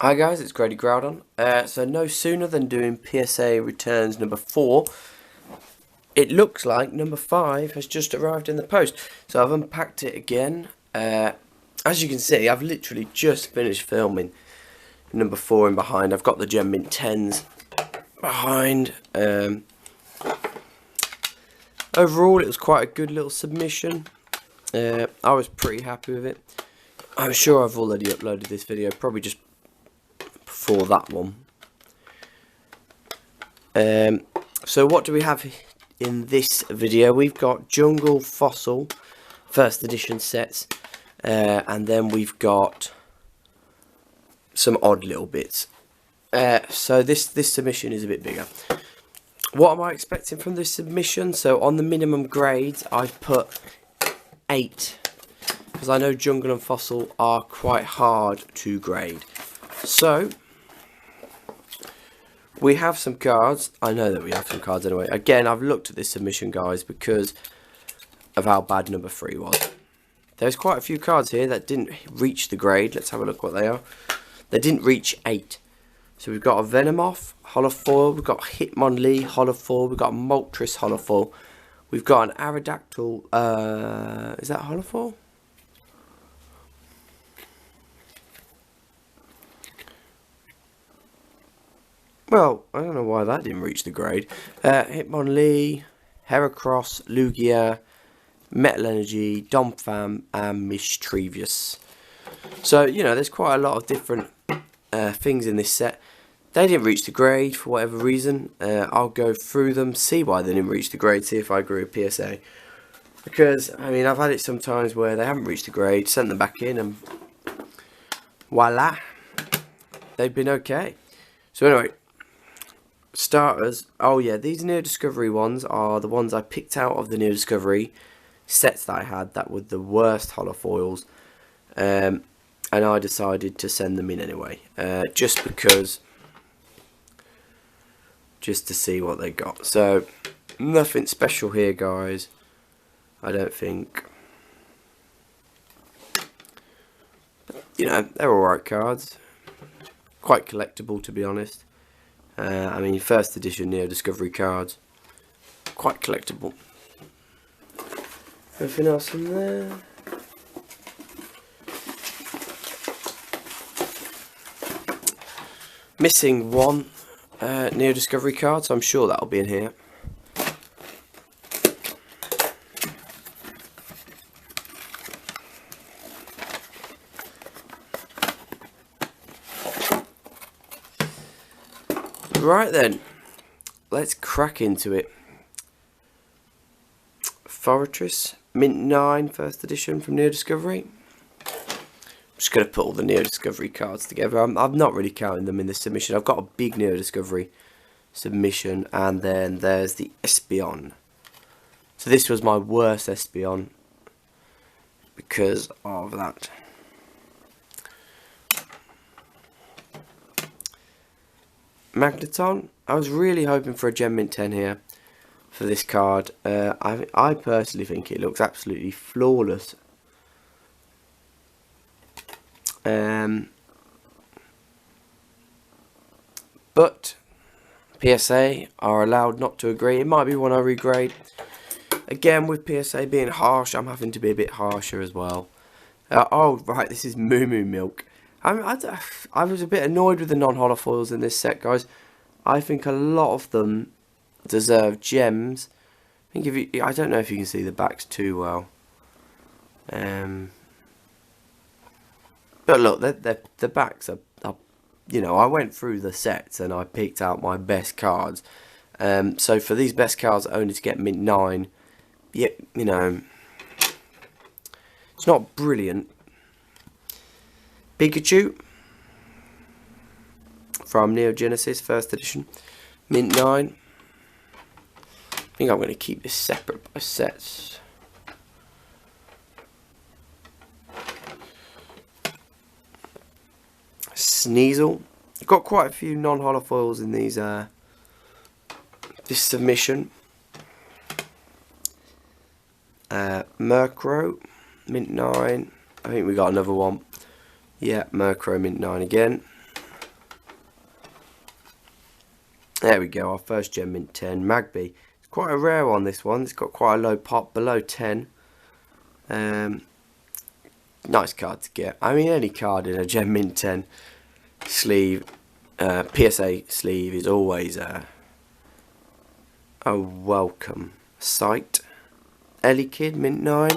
Hi guys, it's Grady Groudon. So no sooner than doing PSA returns number 4, it looks like number 5 has just arrived in the post. So I've unpacked it again. As you can see, I've literally just finished filming number 4 in behind. I've got the Gem Mint 10s behind. Overall, it was quite a good little submission. I was pretty happy with it. I'm sure I've already uploaded this video, probably just for that one. So what do we have in this video? We've got Jungle Fossil first edition sets, and then we've got some odd little bits. So this submission is a bit bigger. What am I expecting from this submission? So on the minimum grades, I've put 8, because I know Jungle and Fossil are quite hard to grade. So we have some cards. I know that we have some cards anyway. Again, I've looked at this submission, guys, because of how bad number 3 was. There's quite a few cards here that didn't reach the grade. Let's have a look what they are. They didn't reach 8. So we've got a Venomoth holofoil. We've got Hitmonlee holofoil. We've got a Moltres holofoil. We've got an Aerodactyl. Is that holofoil? Well, I don't know why that didn't reach the grade. Hitmonlee, Heracross, Lugia, Metal Energy, Dompham, and Mischievous. So, you know, there's quite a lot of different things in this set. They didn't reach the grade for whatever reason. I'll go through them, see why they didn't reach the grade, see if I agree with PSA. Because, I mean, I've had it sometimes where they haven't reached the grade, sent them back in, and voila, they've been okay. So anyway, starters. Oh yeah, these Neo Discovery ones are the ones I picked out of the Neo Discovery sets that I had that were the worst holofoils, and I decided to send them in anyway, just because, just to see what they got. So nothing special here, guys, I don't think. But, you know, they're alright cards, quite collectible to be honest. I mean, first edition Neo Discovery cards, quite collectible. Anything else in there? Missing one Neo Discovery card, so I'm sure that'll be in here. Right then, let's crack into it. Fortress, Mint 9, first edition from Neo Discovery. I'm just going to put all the Neo Discovery cards together. I'm not really counting them in this submission. I've got a big Neo Discovery submission, and then there's the Espeon. So this was my worst Espeon because of that. Magneton. I was really hoping for a Gem Mint 10 here for this card. I personally think it looks absolutely flawless. But PSA are allowed not to agree. It might be one I regrade. Again, with PSA being harsh, I'm having to be a bit harsher as well. Oh, right, this is Moo Moo Milk. I was a bit annoyed with the non-holofoils in this set, guys. I think a lot of them deserve gems. I think I don't know if you can see the backs too well. But look, the backs are, you know, I went through the sets and I picked out my best cards. So for these best cards only to get Mint 9, yeah, you know, it's not brilliant. Pikachu from Neo Genesis first edition, Mint 9. I think I'm going to keep this separate by sets. Sneasel. I've got quite a few non-holofoils in these this submission. Murkrow, Mint 9. I think we got another one. Yeah, Murkrow, Mint 9 again. There we go, our first Gem Mint 10, Magby. It's quite a rare one, this one. It's got quite a low pop, below 10. Nice card to get. I mean, any card in a Gem Mint 10 sleeve, PSA sleeve is always a welcome sight. Ellie Kid, Mint 9.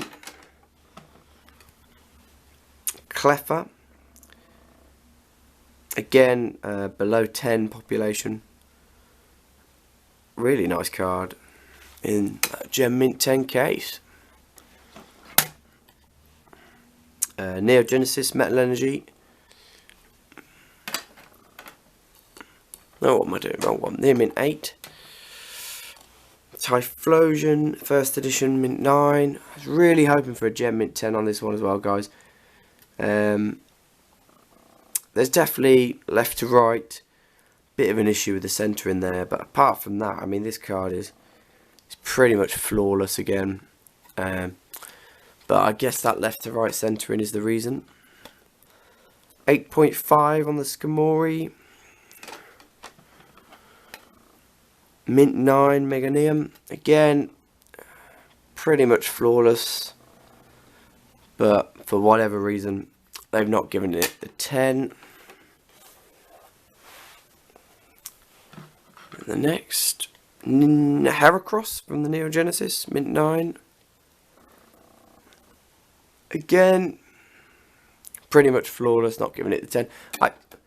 Cleffer. Again, below 10 population. Really nice card in Gem Mint 10 case. Neo Genesis, Metal Energy. Oh, what am I doing? Wrong one. Neo Mint 8. Typhlosion, first edition, Mint 9. I was really hoping for a Gem Mint 10 on this one as well, guys. There's definitely left to right, bit of an issue with the centre in there, but apart from that, I mean, this card is pretty much flawless again. But I guess that left to right centering is the reason. 8.5 on the Skamori. Mint 9 Meganium. Again, pretty much flawless. But for whatever reason, they've not given it the 10. And the next, Heracross from the Neo Genesis, Mint 9. Again, pretty much flawless, not giving it the 10.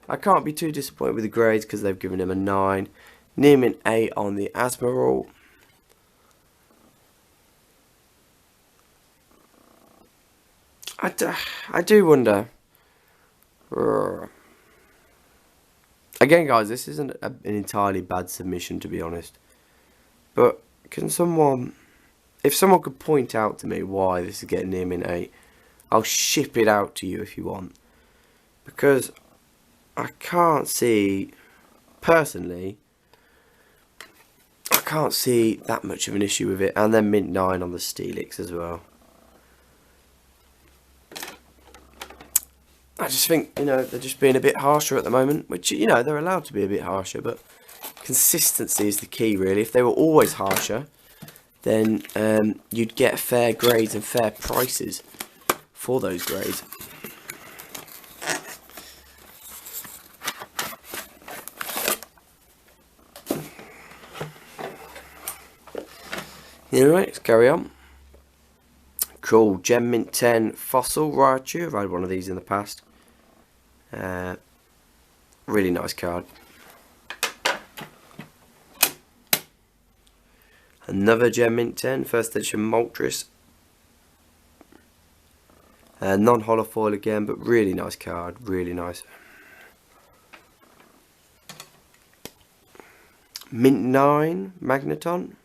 I can't be too disappointed with the grades because they've given him a 9. Near Mint 8 on the Asmoral. I do wonder. Again, guys, this isn't an entirely bad submission, to be honest. But can someone, if someone could point out to me why this is getting near Mint 8, I'll ship it out to you if you want. Because I can't see, personally, I can't see that much of an issue with it. And then Mint 9 on the Steelix as well. I just think, you know, they're just being a bit harsher at the moment, which, you know, they're allowed to be a bit harsher, but consistency is the key, really. If they were always harsher, then you'd get fair grades and fair prices for those grades. Anyway, let's carry on. Cool, Gem Mint 10 Fossil Raichu. I've had one of these in the past. Really nice card. Another Gem Mint 10, first edition Moltres. Non-holofoil again, but really nice card, really nice. Mint 9 Magneton.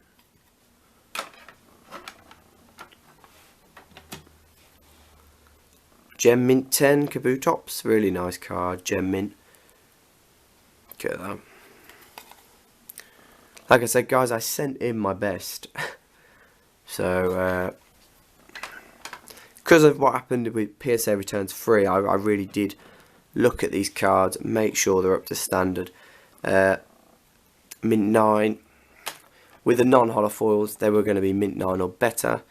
Gem Mint 10 Kabutops, really nice card, Gem Mint. Look at that. Like I said, guys, I sent in my best. So, because of what happened with PSA Returns 3, I really did look at these cards, make sure they're up to standard. Mint 9. With the non-holofoils, they were going to be Mint 9 or better.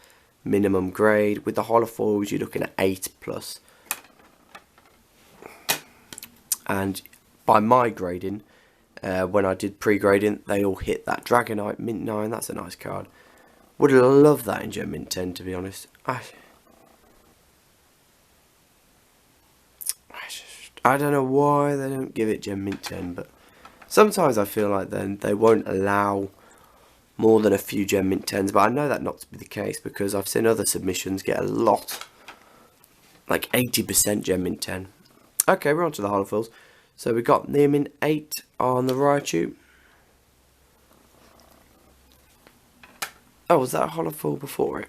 Minimum grade. With the holofoils, you're looking at 8+. And by my grading, when I did pre-grading, they all hit that Dragonite Mint 9. That's a nice card. Would love that in Gem Mint 10, to be honest. I don't know why they don't give it Gem Mint 10, but sometimes I feel like then they won't allow more than a few Gem Mint 10s, but I know that not to be the case because I've seen other submissions get a lot, like 80% Gem Mint 10. Okay, we're on to the holofoils. So we got Near Mint 8 on the Raichu. Oh, was that a holofoil before it?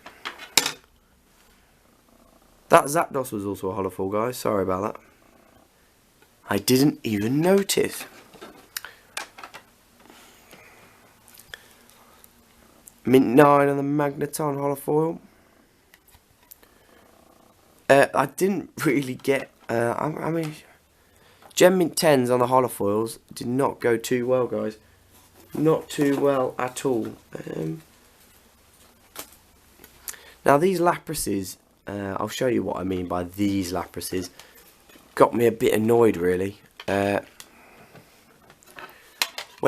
That Zapdos was also a holofoil, guys. Sorry about that. I didn't even notice. Mint 9 on the Magneton holofoil. I didn't really get... I mean... Gem Mint 10s on the holofoils did not go too well, guys. Not too well at all. Now these Laprases, I'll show you what I mean by these Laprases, got me a bit annoyed really. When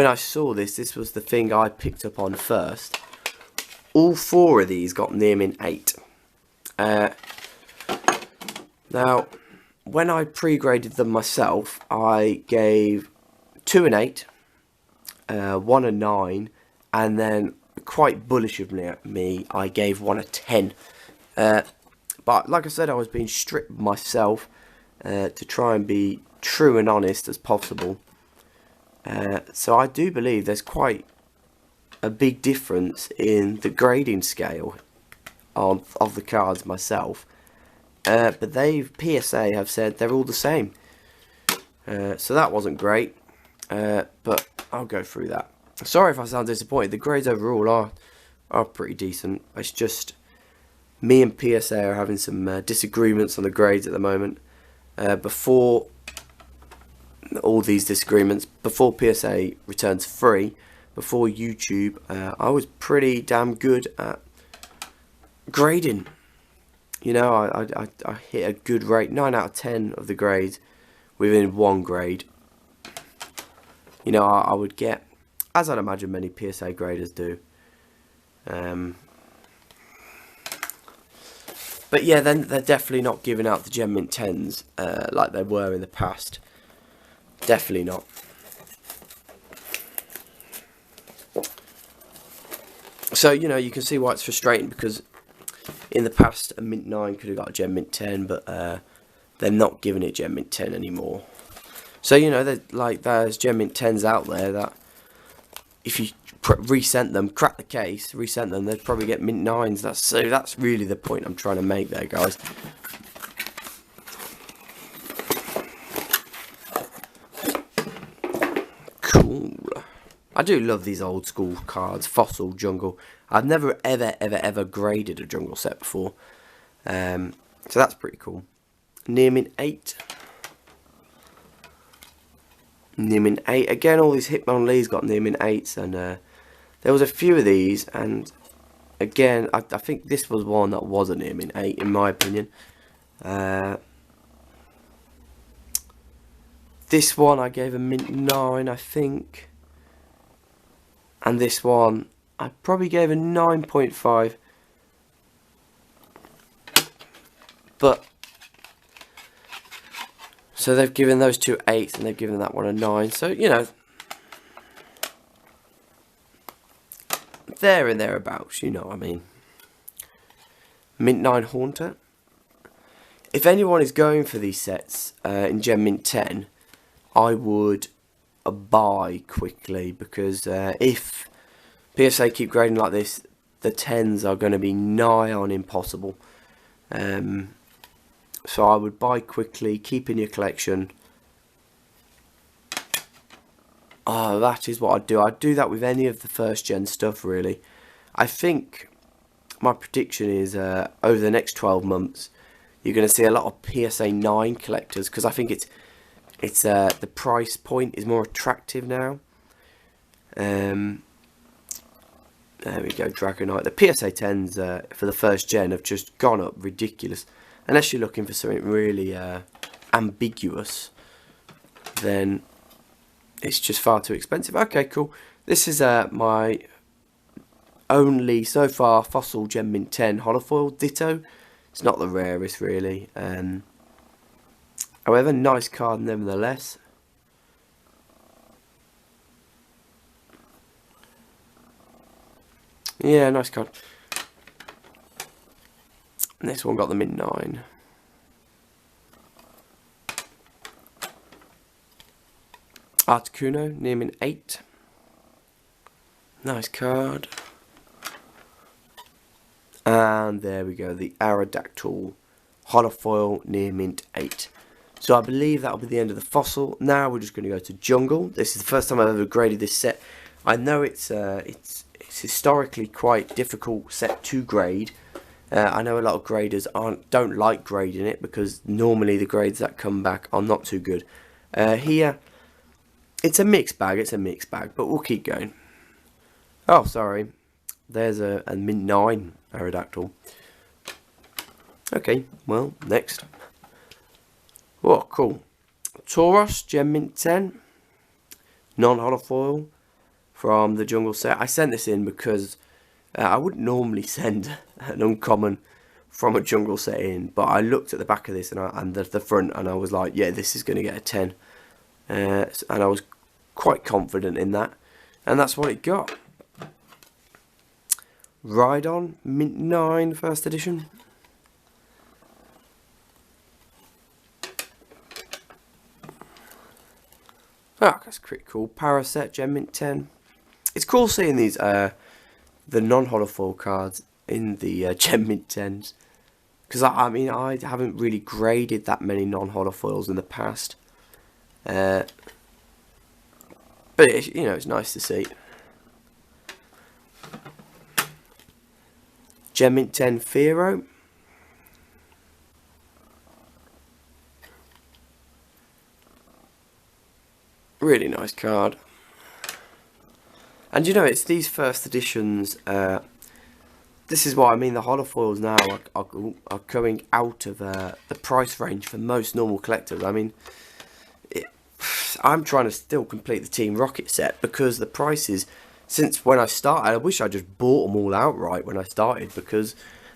I saw this was the thing I picked up on first. All 4 of these got near mint 8. Now, when I pre-graded them myself, I gave 2 an 8, 1 a 9, and then quite bullish of me, I gave 1 a 10. But like I said, I was being strict myself to try and be true and honest as possible. So I do believe there's quite a big difference in the grading scale of the cards myself. But PSA have said they're all the same. So that wasn't great. But I'll go through that. Sorry if I sound disappointed. The grades overall are pretty decent. It's just me and PSA are having some disagreements on the grades at the moment. Before all these disagreements, before PSA returns free, before YouTube, I was pretty damn good at grading. You know, I hit a good rate, 9 out of 10 of the grades within 1 grade. You know, I would get, as I'd imagine many PSA graders do. But yeah, then they're definitely not giving out the Gem Mint 10s like they were in the past. Definitely not. So, you know, you can see why it's frustrating, because in the past a Mint 9 could have got a Gem Mint 10, but they're not giving it Gem Mint 10 anymore. So, you know, there's Gem Mint 10s out there that if you resent them, crack the case, resent them, they'd probably get Mint 9s. That's really the point I'm trying to make there, guys. Cool. I do love these old school cards. Fossil, Jungle. I've never ever graded a Jungle set before. So that's pretty cool. Near mint 8. Near mint 8. Again, all these Hitmonlees got near mint 8s, and there was a few of these, and again, I think this was one that was a near mint 8 in my opinion. This one I gave a mint 9, I think. And this one I probably gave a 9.5. But so they've given those 2 8s and they've given that one a 9. So, you know, there and thereabouts, you know what I mean. Mint 9 Haunter. If anyone is going for these sets in Gem Mint 10, I would buy quickly, because if PSA keep grading like this, the 10s are going to be nigh on impossible. So I would buy quickly, keep in your collection. Oh, that is what I'd do. I'd do that with any of the first gen stuff, really. I think my prediction is over the next 12 months, you're going to see a lot of PSA 9 collectors, because I think it's the price point is more attractive now. There we go, Dragonite. The PSA 10s for the first gen have just gone up ridiculous. Unless you're looking for something really ambiguous, then it's just far too expensive. Okay, cool. This is my only, so far, Fossil Gem Mint 10 holofoil Ditto. It's not the rarest, really. However, nice card nevertheless. Yeah, nice card. This one got the mint 9. Articuno, near mint 8. Nice card. And there we go, the Aerodactyl holofoil near mint 8. So I believe that'll be the end of the fossil. Now we're just going to go to jungle. This is the first time I've ever graded this set. I know it's historically quite difficult set to grade. I know a lot of graders don't like grading it, because normally the grades that come back are not too good. Here, it's a mixed bag. But we'll keep going. Oh, sorry. There's a mint 9 Aerodactyl. Okay, well, next. Oh, cool. Tauros Gem Mint 10. Non-holofoil from the Jungle set. I sent this in because I wouldn't normally send an uncommon from a Jungle set in, but I looked at the back of this and the front, and I was like, yeah, this is going to get a 10. And I was quite confident in that, and that's what it got. Rhydon Mint 9 first edition. Oh, that's pretty cool. Paraset Gem Mint 10. It's cool seeing these the non-holofoil cards in the Gem Mint 10s, because I mean I haven't really graded that many non-holofoils in the past, but you know, it's nice to see. Gem Mint 10 Firo. Really nice card. And you know, it's these first editions, this is what I mean, the holofoils now are coming out of the price range for most normal collectors. I mean, I'm trying to still complete the Team Rocket set because the prices, since when I started, I wish I just bought them all outright when I started, because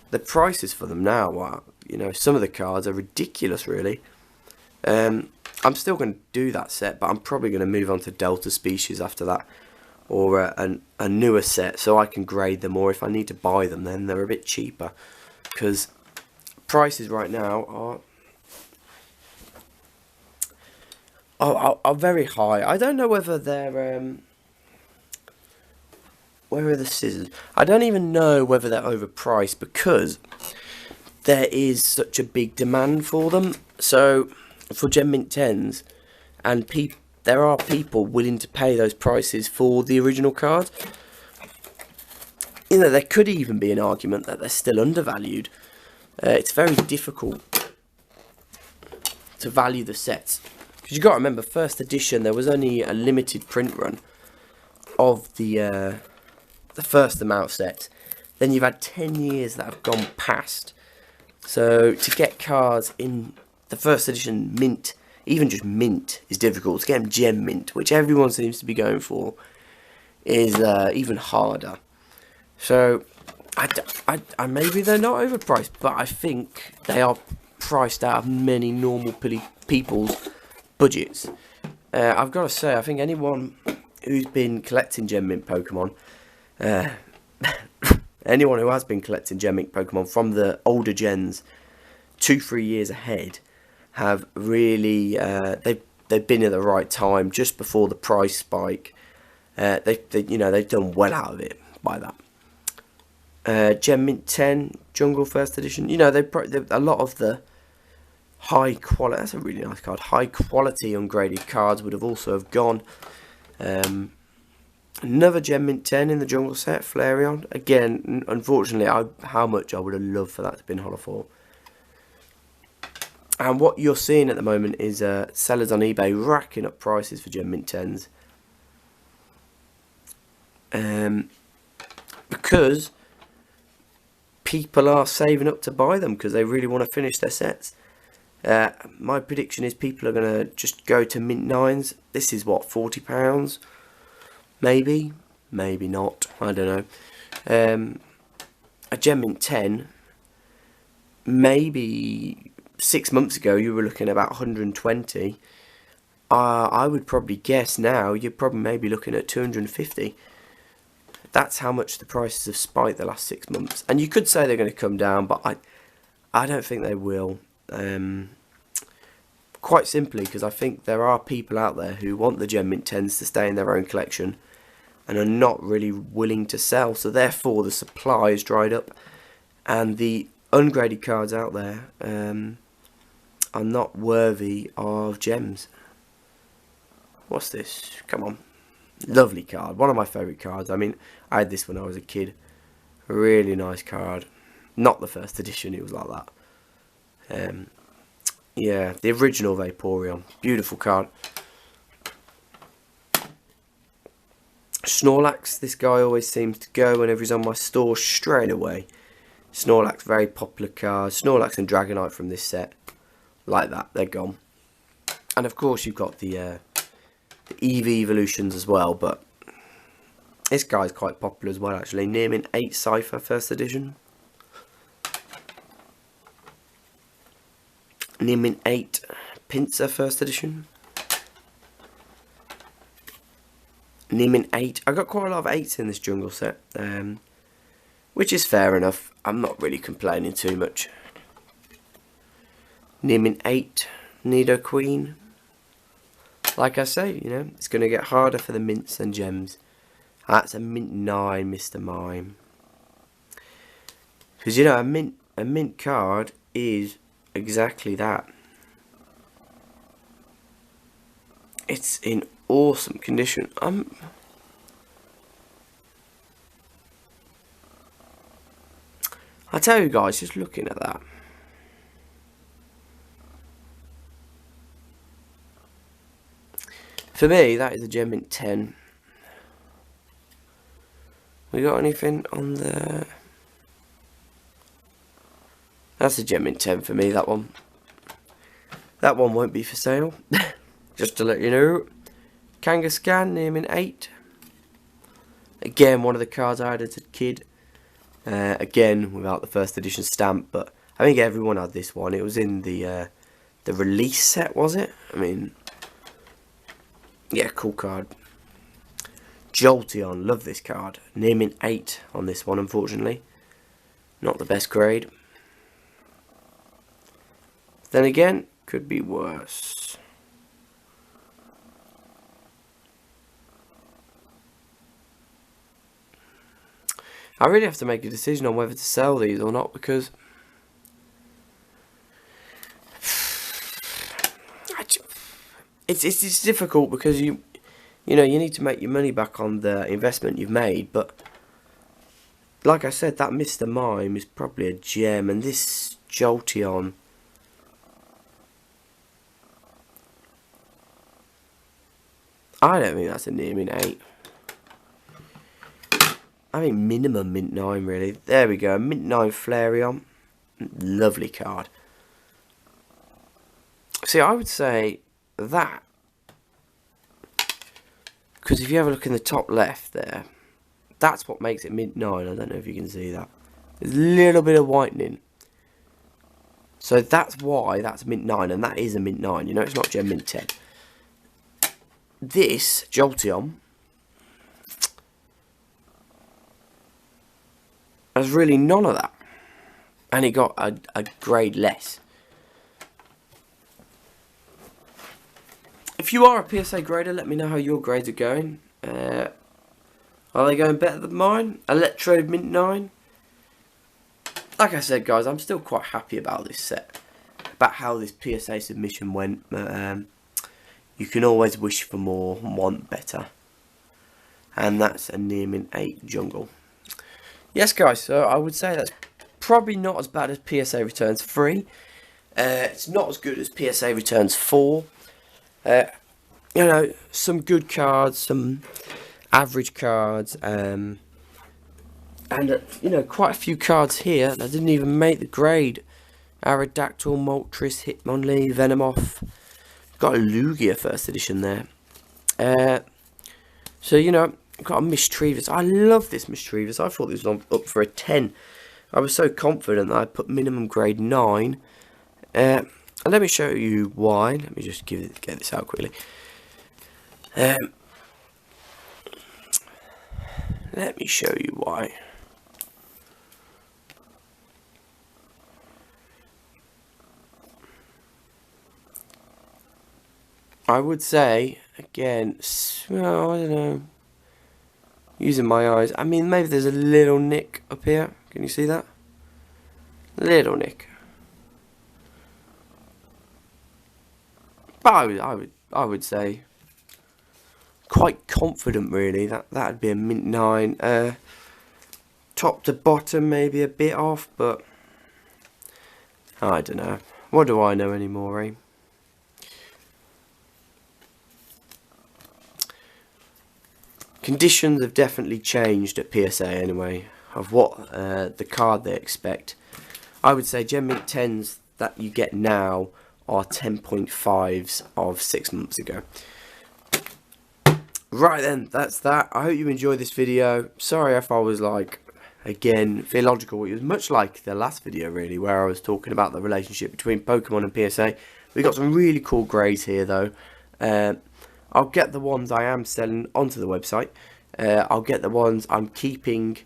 the prices for them now are, you know, some of the cards are ridiculous, really. I'm still going to do that set, but I'm probably going to move on to Delta Species after that, or a newer set, so I can grade them, or if I need to buy them, then they're a bit cheaper, because prices right now are very high. I don't know whether they're where are the scissors? I don't even know whether they're overpriced, because there is such a big demand for them. So for Gem Mint 10s, and there are people willing to pay those prices for the original cards. You know, there could even be an argument that they're still undervalued. It's very difficult to value the sets, because you've got to remember, first edition, there was only a limited print run of the first amount set. Then you've had 10 years that have gone past. So to get cards in the first edition mint, even just mint, is difficult. To get them gem mint, which everyone seems to be going for, is even harder. So I maybe they're not overpriced, but I think they are priced out of many normal people's budgets. I've got to say, I think anyone who's been collecting gem mint Pokemon, anyone who has been collecting gem mint Pokemon from the older gens 2-3 years ahead, have really they've been at the right time just before the price spike. They've done well out of it by that. Gem Mint 10 Jungle First Edition. You know, a lot of the high quality. That's a really nice card. High quality ungraded cards would have also have gone. Another Gem Mint 10 in the Jungle set, Flareon. Again, unfortunately, how much I would have loved for that to have been holofoil. And what you're seeing at the moment is sellers on eBay racking up prices for Gem Mint 10s. Because people are saving up to buy them because they really want to finish their sets. My prediction is people are going to just go to Mint 9s. This is what, £40? Maybe, maybe not. I don't know. A Gem Mint 10, maybe 6 months ago you were looking at about 120. I would probably guess now you're probably maybe looking at 250. That's how much the prices have spiked the last 6 months. And you could say they're going to come down, but I don't think they will. Quite simply because I think there are people out there who want the Gem Mint 10s to stay in their own collection and are not really willing to sell. So therefore the supply is dried up, and the ungraded cards out there are not worthy of gems. What's this? Come on. Lovely card. One of my favourite cards. I mean, I had this when I was a kid. Really nice card. Not the first edition, it was like that. Yeah, the original Vaporeon. Beautiful card. Snorlax, this guy always seems to go whenever he's on my store straight away. Snorlax, very popular card. Snorlax and Dragonite from this set. Like that, they're gone. And of course you've got the EV evolutions as well, but this guy's quite popular as well actually. Nearmin 8 Cypher first edition. Nearmin 8 Pinsir first edition. Nearmin 8. I got quite a lot of 8s in this jungle set, which is fair enough. I'm not really complaining too much. Nearmin 8 Nidoqueen. Like I say, you know, it's going to get harder for the mints and gems. That's a mint 9 Mr. Mime. Because, you know, a mint card is exactly that. It's in awesome condition. I tell you guys, just looking at that. For me, that is a gem mint 10. We got anything on the... That's a gem mint 10 for me, that one. That one won't be for sale. Just to let you know. Kangaskhan, Nearmin 8. Again, one of the cards I had as a kid. Again, without the first edition stamp, but I think everyone had this one. It was in the release set, was it? I mean, yeah, cool card. Jolteon, love this card. Nearmin 8 on this one, unfortunately. Not the best grade. Then again, could be worse. I really have to make a decision on whether to sell these or not, because it's difficult, because you know you need to make your money back on the investment you've made. But like I said, that Mr. Mime is probably a gem, and this Jolteon, I don't think that's a Nearmin 8. I think minimum mint 9 really. There we go, mint 9 Flareon. Lovely card. See, I would say that, because if you have a look in the top left there, that's what makes it mint 9. I don't know if you can see that. There's a little bit of whitening. So that's why that's mint 9, and that is a mint 9. You know, it's not gem mint 10. This Jolteon has really none of that, and it got a grade less. If you are a PSA grader, let me know how your grades are going. Are they going better than mine? Electrode mint 9. Like I said, guys, I'm still quite happy about this set, about how this PSA submission went. You can always wish for more and want better. And that's a Nearmin 8 jungle. Yes, guys, so I would say that's probably not as bad as PSA Returns 3. It's not as good as PSA Returns 4. You know, some good cards, some average cards, and you know, quite a few cards here that didn't even make the grade. Aerodactyl, Moltres, Hitmonlee, Venomoth. Got a Lugia first edition there. So, you know, got a Mischievous. I love this Mischievous. I thought this was up for a 10. I was so confident that I put minimum grade 9. And let me show you why. Let me just get this out quickly. Let me show you why. I would say, again, well, I don't know, using my eyes, I mean, maybe there's a little nick up here. Can you see that? Little nick. But I would say quite confident, really, that that'd be a mint 9. Top to bottom, maybe a bit off, but I don't know. What do I know anymore, eh? conditions have definitely changed at PSA anyway, of what the card they expect. I would say Gem Mint 10s that you get now are 10.5s of 6 months ago. Right then, that's that. I hope you enjoyed this video. Sorry if I was like, again, theological. It was much like the last video really, where I was talking about the relationship between Pokemon and PSA. We got some really cool grades here though. I'll get the ones I am selling onto the website. I'll get the ones I'm keeping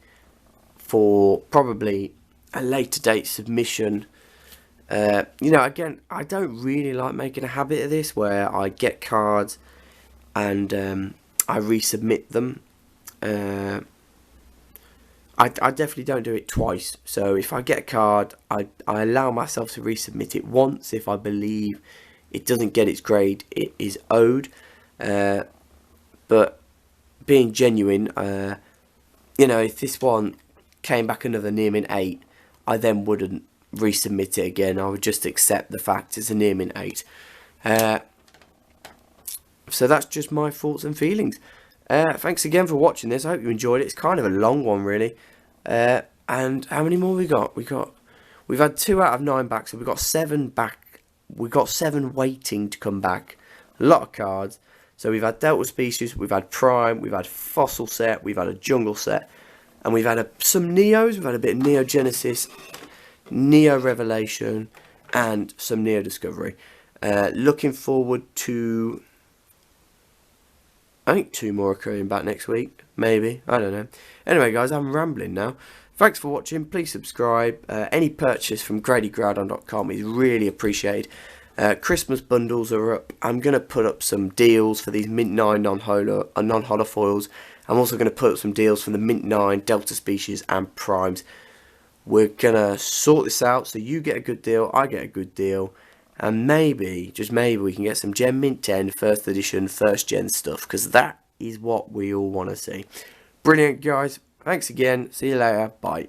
for probably a later date submission. You know, again, I don't really like making a habit of this where I get cards and I resubmit them. I definitely don't do it twice. So if I get a card, I allow myself to resubmit it once if I believe it doesn't get its grade it is owed. But being genuine, you know, if this one came back another near mint 8, I then wouldn't resubmit it again. I would just accept the fact it's a near mint 8. So that's just my thoughts and feelings. Thanks again for watching this. I hope you enjoyed it. It's kind of a long one really. And how many more we got? We've had 2 out of 9 back, so we've got 7 back. We've got 7 waiting to come back. A lot of cards. So we've had Delta Species, we've had Prime, we've had Fossil set, we've had a Jungle set, and we've had some Neos. We've had a bit of Neo Genesis, Neo Revelation, and some Neo Discovery. Looking forward to, I think 2 more are coming back next week, maybe, I don't know. Anyway guys, I'm rambling now. Thanks for watching, please subscribe. Any purchase from GradyGrowdon.com is really appreciated. Christmas bundles are up. I'm going to put up some deals for these Mint 9 non-holo foils. I'm also going to put up some deals for the Mint 9 Delta Species and Primes. We're going to sort this out so you get a good deal, I get a good deal. And maybe, just maybe, we can get some Gem Mint 10 first edition, first gen stuff. Because that is what we all want to see. Brilliant guys. Thanks again. See you later. Bye.